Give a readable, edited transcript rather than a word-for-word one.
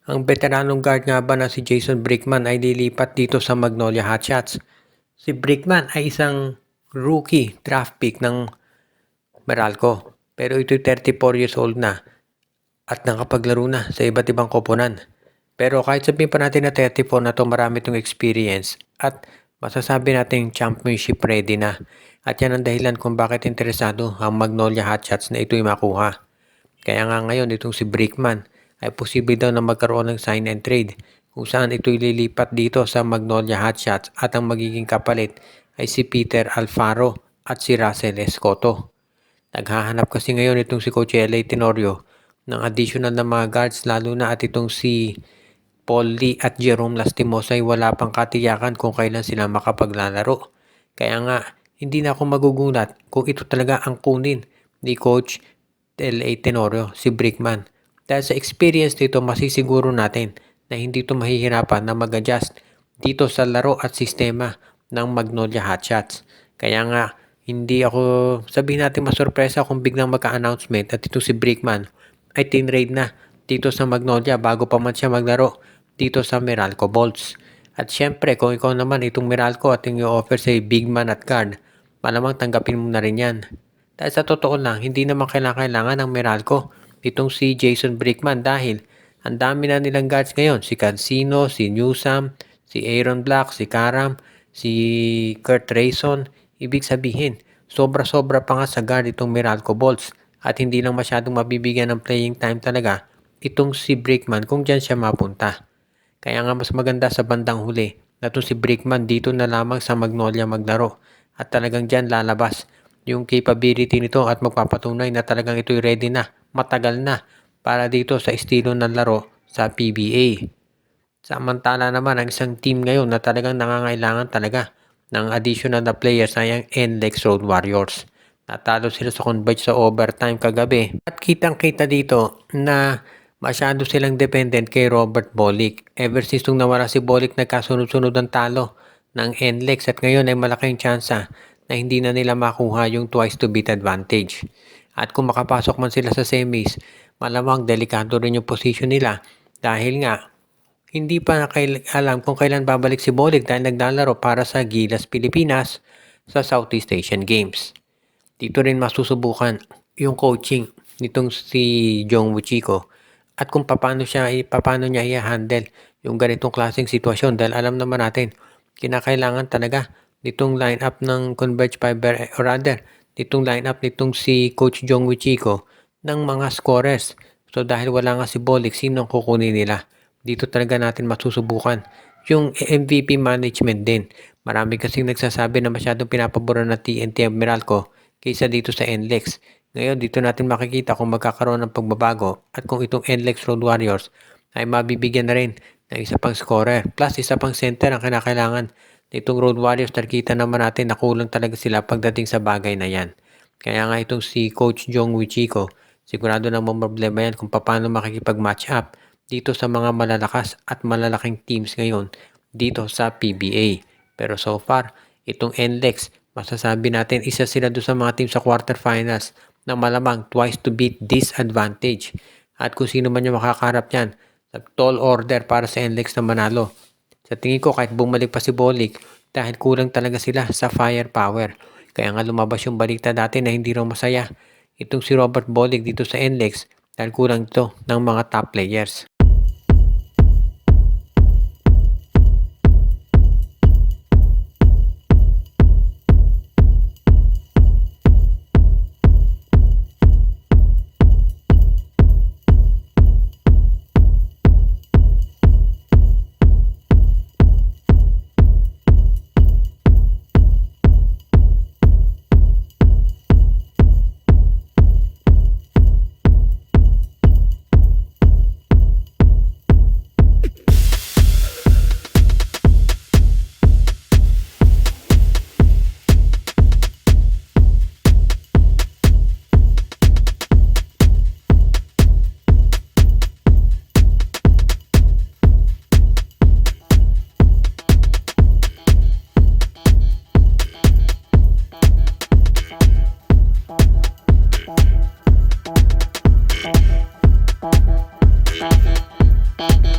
Ang veteranong guard nga ba na si Jason Brickman ay lilipat dito sa Magnolia Hotshots? Si Brickman ay isang rookie draft pick ng Meralco. Pero ito'y 34 years old na at nakapaglaro na sa iba't ibang koponan. Pero kahit sabihin pa natin na 34 na to, marami itong experience at masasabi natin championship ready na. At yan ang dahilan kung bakit interesado ang Magnolia Hotshots na ito'y makuha. Kaya nga ngayon itong si Brickman ay posible daw na magkaroon ng sign and trade kung saan ito'y lilipat dito sa Magnolia Hotshots at ang magiging kapalit ay si Peter Alfaro at si Russell Escoto. Naghahanap kasi ngayon itong si Coach L.A. Tenorio ng additional na mga guards lalo na at itong si Paul Lee at Jerome Lastimosa ay wala pang katiyakan kung kailan sila makapaglalaro. Kaya nga hindi na ako magugulat kung ito talaga ang kunin ni Coach L.A. Tenorio, si Brickman. Dahil sa experience nito, masisiguro natin na hindi ito mahihirapan na mag-adjust dito sa laro at sistema ng Magnolia Hotshots. Kaya nga, hindi ako sabihin natin masurpresa kung biglang magka-announcement at ito si Brickman ay tinrade na dito sa Magnolia bago pa man siya maglaro dito sa Meralco Bolts. At syempre, kung ikaw naman itong Meralco at yung offer sa big man at guard, malamang tanggapin mo na rin yan. Dahil sa totoo lang, hindi naman kailangan ng Meralco itong si Jason Brickman dahil ang dami na nilang guards ngayon. Si Cancino, si Newsam, si Aaron Black, si Karam, si Kurt Rayson. Ibig sabihin, sobra-sobra pa nga sa guard itong Meralco Bolts at hindi lang masyadong mabibigyan ng playing time talaga itong si Brickman kung dyan siya mapunta. Kaya nga mas maganda sa bandang huli na itong si Brickman dito na lamang sa Magnolia maglaro at talagang dyan lalabas yung capability nito at magpapatunay na talagang ito'y ready na, matagal na para dito sa estilo ng laro sa PBA. Samantala naman ang isang team ngayon na talagang nangangailangan talaga ng additional na players ay ang NLEX Road Warriors. Natalo sila sa Converge sa overtime kagabi at kitang-kita dito na masyado silang dependent kay Robert Bolick. Ever since nung nawala si Bolick, nagkasunod-sunod ang talo ng NLEX at ngayon ay malaking tsansa na hindi na nila makuha yung twice to beat advantage. At kung makapasok man sila sa semis, malamang delikado rin yung position nila dahil nga hindi pa alam kung kailan babalik si Bolick dahil naglalaro para sa Gilas Pilipinas sa Southeast Asian Games. Dito rin masusubukan yung coaching nitong si Jong Wuchiko at kung paano niya i-handle yung ganitong klaseng sitwasyon dahil alam naman natin kinakailangan talaga nitong lineup ng Converge Fiber or rather nitong lineup nitong si Coach Jong Wuchiko ng mga scorers. So dahil wala nga si Bolick, sino ang kukunin nila? Dito talaga natin masusubukan yung MVP management din. Marami kasing nagsasabi na masyadong pinapaboran ng TNT Meralco kaysa dito sa NLEX. Ngayon dito natin makikita kung magkakaroon ng pagbabago at kung itong NLEX Road Warriors ay mabibigyan na rin ng isa pang scorer plus isa pang center ang kinakailangan nitong Road Warriors. Nakita naman natin na kulang talaga sila pagdating sa bagay na yan. Kaya nga itong si Coach Jong Wuchiko, sigurado na problema yan kung paano makikipag-match up dito sa mga malalakas at malalaking teams ngayon dito sa PBA. Pero so far, itong NLEX, masasabi natin isa sila doon sa mga team sa quarterfinals na malamang twice to beat disadvantage. At kung sino man yung makakarap yan, tall order para sa NLEX na manalo. Sa tingin ko kahit bumalik pa si Bolick dahil kulang talaga sila sa firepower. Kaya nga lumabas yung balita dati na hindi raw masaya itong si Robert Bolick dito sa NLEX dahil kulang ito ng mga top players. Thank you.